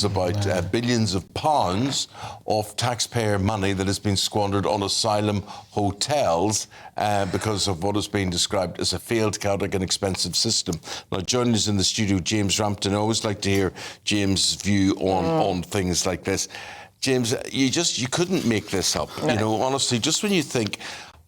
about billions of pounds of taxpayer money that has been squandered on asylum hotels because of what has been described as a failed, chaotic and expensive system. Now, joining us in the studio, James Rampton. I always like to hear James' view on things like this. James, you couldn't make this up. No. You know, honestly, just when you think...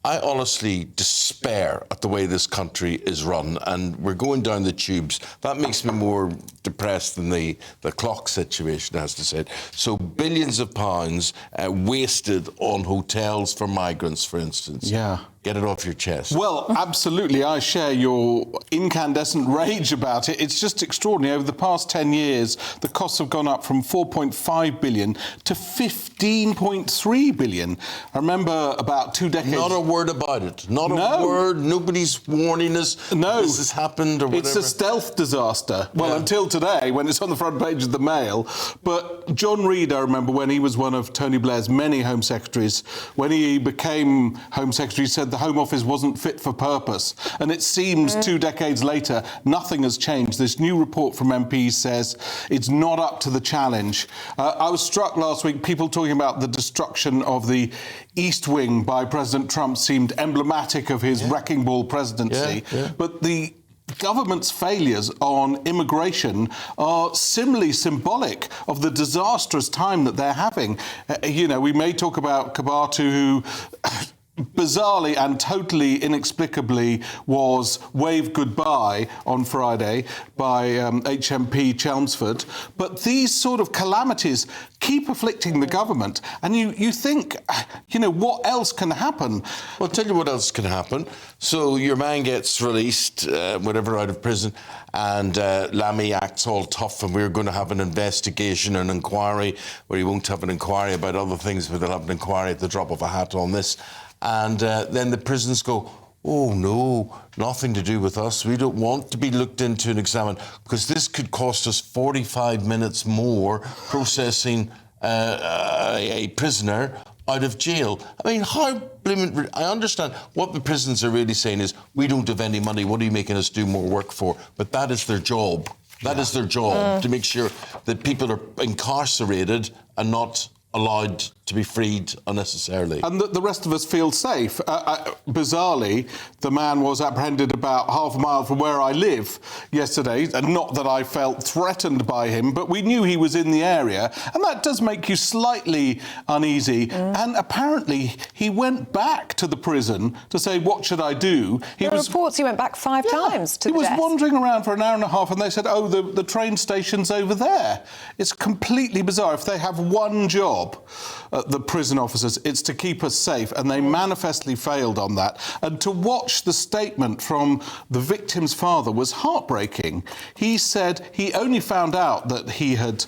I honestly despair at the way this country is run, and we're going down the tubes. That makes me more depressed than the clock situation, I have to say. So billions of pounds wasted on hotels for migrants, for instance. Yeah. Get it off your chest. Well, absolutely. I share your incandescent rage about it. It's just extraordinary. Over the past 10 years, the costs have gone up from 4.5 billion to 15.3 billion. I remember about 2 decades... Not a word about it. Not a word. Nobody's warning us this has happened or whatever. It's a stealth disaster. Well, until today, when it's on the front page of the Mail. But John Reid, I remember, when he was one of Tony Blair's many Home Secretaries, when he became Home Secretary, he said the Home Office wasn't fit for purpose. And it seems 2 decades later, nothing has changed. This new report from MPs says it's not up to the challenge. I was struck last week, people talking about the destruction of the East Wing by President Trump seemed emblematic of his wrecking ball presidency. But the government's failures on immigration are similarly symbolic of the disastrous time that they're having. You know, we may talk about Kabatu, who... bizarrely and totally inexplicably was waved goodbye on Friday by HMP Chelmsford. But these sort of calamities keep afflicting the government. And you think, you know, what else can happen? Well, I'll tell you what else can happen. So your man gets released, whatever, out of prison, and Lammy acts all tough, and we're going to have an investigation, an inquiry, where he won't have an inquiry about other things, but they'll have an inquiry at the drop of a hat on this. And then the prisons go, oh, no, nothing to do with us. We don't want to be looked into and examined, because this could cost us 45 minutes more processing a prisoner out of jail. I mean, how blooming... I understand what the prisons are really saying is, we don't have any money, what are you making us do more work for? But that is their job. That is their job, to make sure that people are incarcerated and not allowed to be freed unnecessarily. And that the rest of us feel safe. Bizarrely, the man was apprehended about half a mile from where I live yesterday, and not that I felt threatened by him, but we knew he was in the area, and that does make you slightly uneasy. And apparently, he went back to the prison to say, what should I do? There were reports he went back 5 times to the desk. He was wandering around for an hour and a half, and they said, oh, the train station's over there. It's completely bizarre. If they have one job, the prison officers, it's to keep us safe, and they manifestly failed on that. And to watch the statement from the victim's father was heartbreaking. He said he only found out that he had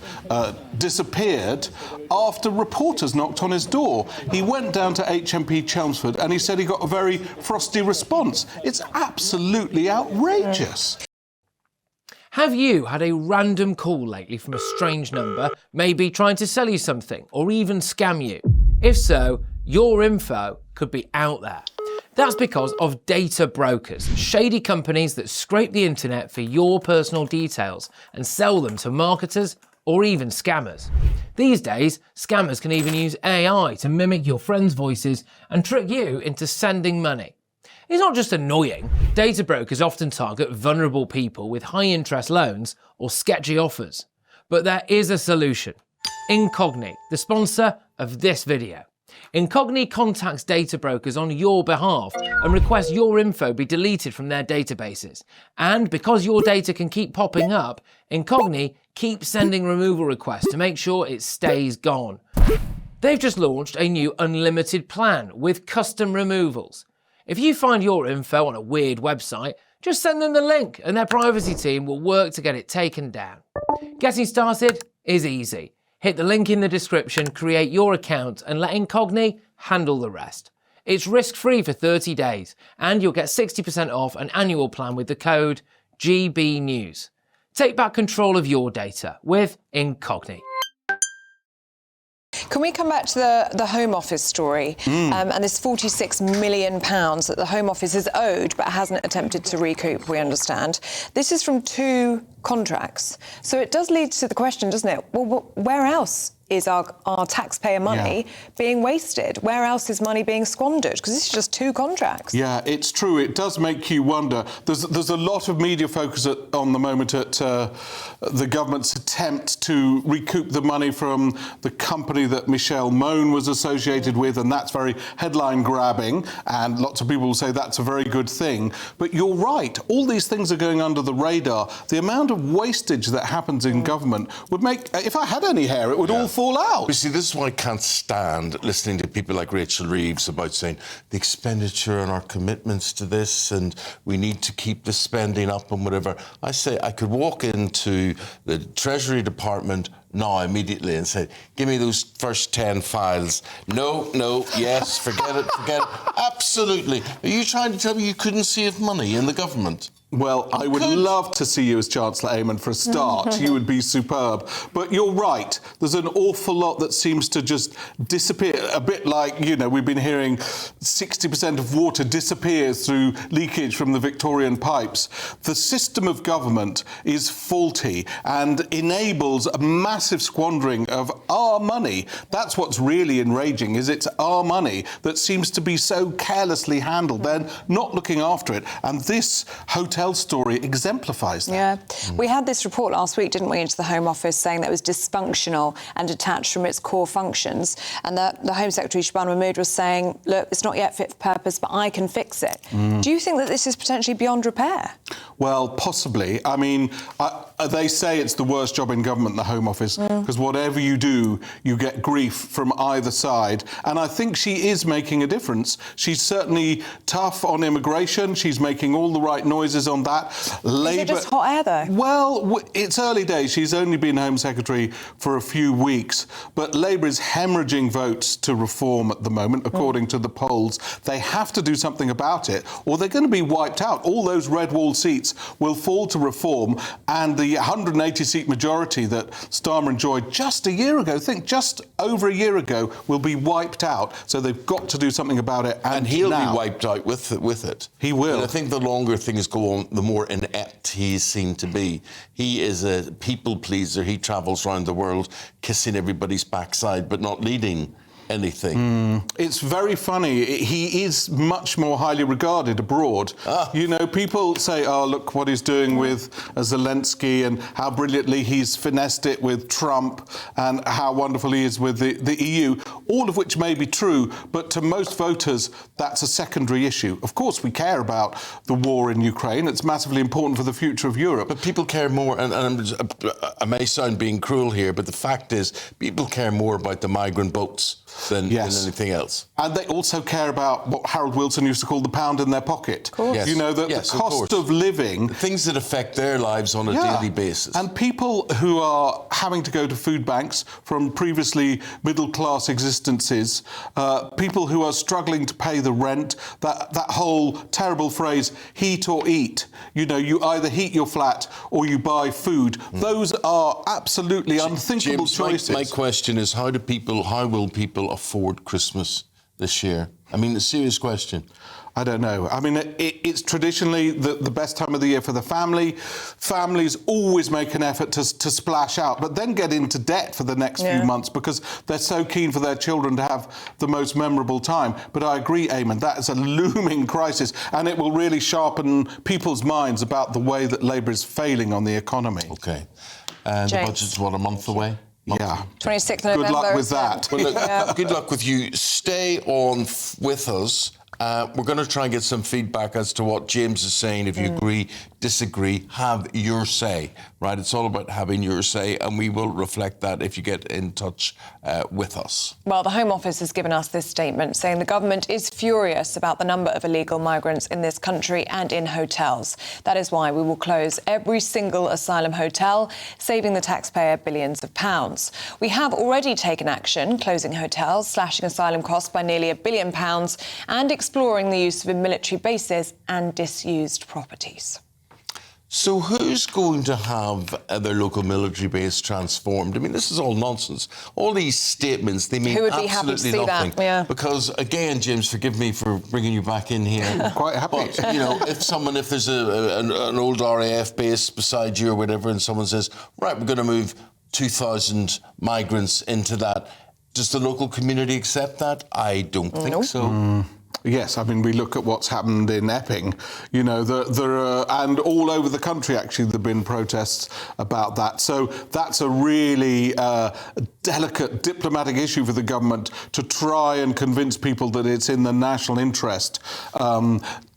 disappeared after reporters knocked on his door. He went down to HMP Chelmsford and he said he got a very frosty response. It's absolutely outrageous. Have you had a random call lately from a strange number, maybe trying to sell you something or even scam you? If so, your info could be out there. That's because of data brokers, shady companies that scrape the internet for your personal details and sell them to marketers or even scammers. These days, scammers can even use AI to mimic your friends' voices and trick you into sending money. It's not just annoying. Data brokers often target vulnerable people with high-interest loans or sketchy offers. But there is a solution. Incogni, the sponsor of this video. Incogni contacts data brokers on your behalf and requests your info be deleted from their databases. And because your data can keep popping up, Incogni keeps sending removal requests to make sure it stays gone. They've just launched a new unlimited plan with custom removals. If you find your info on a weird website, just send them the link and their privacy team will work to get it taken down. Getting started is easy. Hit the link in the description, create your account and let Incogni handle the rest. It's risk-free for 30 days and you'll get 60% off an annual plan with the code GBNews. Take back control of your data with Incogni. Can we come back to the Home Office story and this £46 million that the Home Office has owed but hasn't attempted to recoup, we understand. This is from 2 contracts. So it does lead to the question, doesn't it? Well, where else is our taxpayer money being wasted? Where else is money being squandered? Because this is just 2 contracts. Yeah, it's true. It does make you wonder. There's a lot of media focus on the moment at the government's attempt to recoup the money from the company that Michelle Mone was associated with, and that's very headline-grabbing, and lots of people will say that's a very good thing. But you're right. All these things are going under the radar. The amount of wastage that happens in government would make, if I had any hair, it would all fall out. You see, this is why I can't stand listening to people like Rachel Reeves about saying the expenditure and our commitments to this, and we need to keep the spending up and whatever. I say I could walk into the Treasury Department now immediately and say, give me those first 10 files. No, yes, forget it. Absolutely. Are you trying to tell me you couldn't save money in the government? Well, I would love to see you as Chancellor, Eamonn, for a start. You would be superb. But you're right. There's an awful lot that seems to just disappear. A bit like, we've been hearing 60% of water disappears through leakage from the Victorian pipes. The system of government is faulty and enables a massive squandering of our money. That's what's really enraging, is it's our money that seems to be so carelessly handled. They're not looking after it. And this hotel story exemplifies that. Yeah. We had this report last week, didn't we, into the Home Office saying that it was dysfunctional and detached from its core functions. And the Home Secretary, Shabana Mahmood, was saying, look, it's not yet fit for purpose, but I can fix it. Do you think that this is potentially beyond repair? Well, possibly. I mean, they say it's the worst job in government, the Home Office, because whatever you do, you get grief from either side. And I think she is making a difference. She's certainly tough on immigration. She's making all the right noises on that. Is it just hot air, though? Well, it's early days. She's only been Home Secretary for a few weeks. But Labour is hemorrhaging votes to reform at the moment, according to the polls. They have to do something about it, or they're going to be wiped out. All those red wall seats will fall to reform, and the 180-seat majority that Starmer enjoyed just a year ago, just over a year ago, will be wiped out. So they've got to do something about it. And he'll be wiped out with it. He will. And I think the longer things go on, the more inept he's seen to be. He is a people pleaser. He travels around the world kissing everybody's backside, but not leading anything. It's very funny. He is much more highly regarded abroad. People say, oh, look what he's doing with Zelensky and how brilliantly he's finessed it with Trump and how wonderful he is with the EU, all of which may be true, but to most voters, that's a secondary issue. Of course, we care about the war in Ukraine. It's massively important for the future of Europe. But people care more, and I may sound being cruel here, but the fact is people care more about the migrant boats than anything else. And they also care about what Harold Wilson used to call the pound in their pocket. Yes. The cost of living. The things that affect their lives on a daily basis. And people who are having to go to food banks from previously middle-class existences, people who are struggling to pay the rent, that whole terrible phrase, heat or eat. You either heat your flat or you buy food. Those are absolutely unthinkable choices. My question is, how will people afford Christmas this year? I mean, a serious question. I don't know. I mean, it's traditionally the best time of the year for the family. Families always make an effort to splash out, but then get into debt for the next few months because they're so keen for their children to have the most memorable time. But I agree, Eamonn, that is a looming crisis, and it will really sharpen people's minds about the way that Labour is failing on the economy. OK. And the budget's, a month away? Yeah. 26th November. Good luck with that. Well, look, good luck with you. Stay on with us. We're going to try and get some feedback as to what James is saying. If you agree, disagree, have your say, right? It's all about having your say, and we will reflect that if you get in touch with us. Well, the Home Office has given us this statement saying the government is furious about the number of illegal migrants in this country and in hotels. That is why we will close every single asylum hotel, saving the taxpayer billions of pounds. We have already taken action, closing hotels, slashing asylum costs by nearly £1 billion and exploring the use of military bases and disused properties. So who's going to have their local military base transformed? I mean, this is all nonsense. All these statements, they mean Who would be happy to absolutely see nothing. that? Yeah. Because, again, James, forgive me for bringing you back in here. Quite happy. But, you know, if there's an old RAF base beside you or whatever, and someone says, right, we're going to move 2,000 migrants into that, does the local community accept that? I don't think so. Yes, I mean, we look at what's happened in Epping, you know, there are, and all over the country, actually, there have been protests about that. So that's a really delicate diplomatic issue for the government to try and convince people that it's in the national interest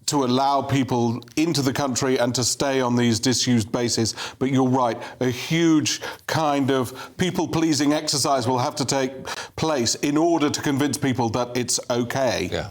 to allow people into the country and to stay on these disused bases. But you're right, a huge kind of people-pleasing exercise will have to take place in order to convince people that it's OK. Yeah.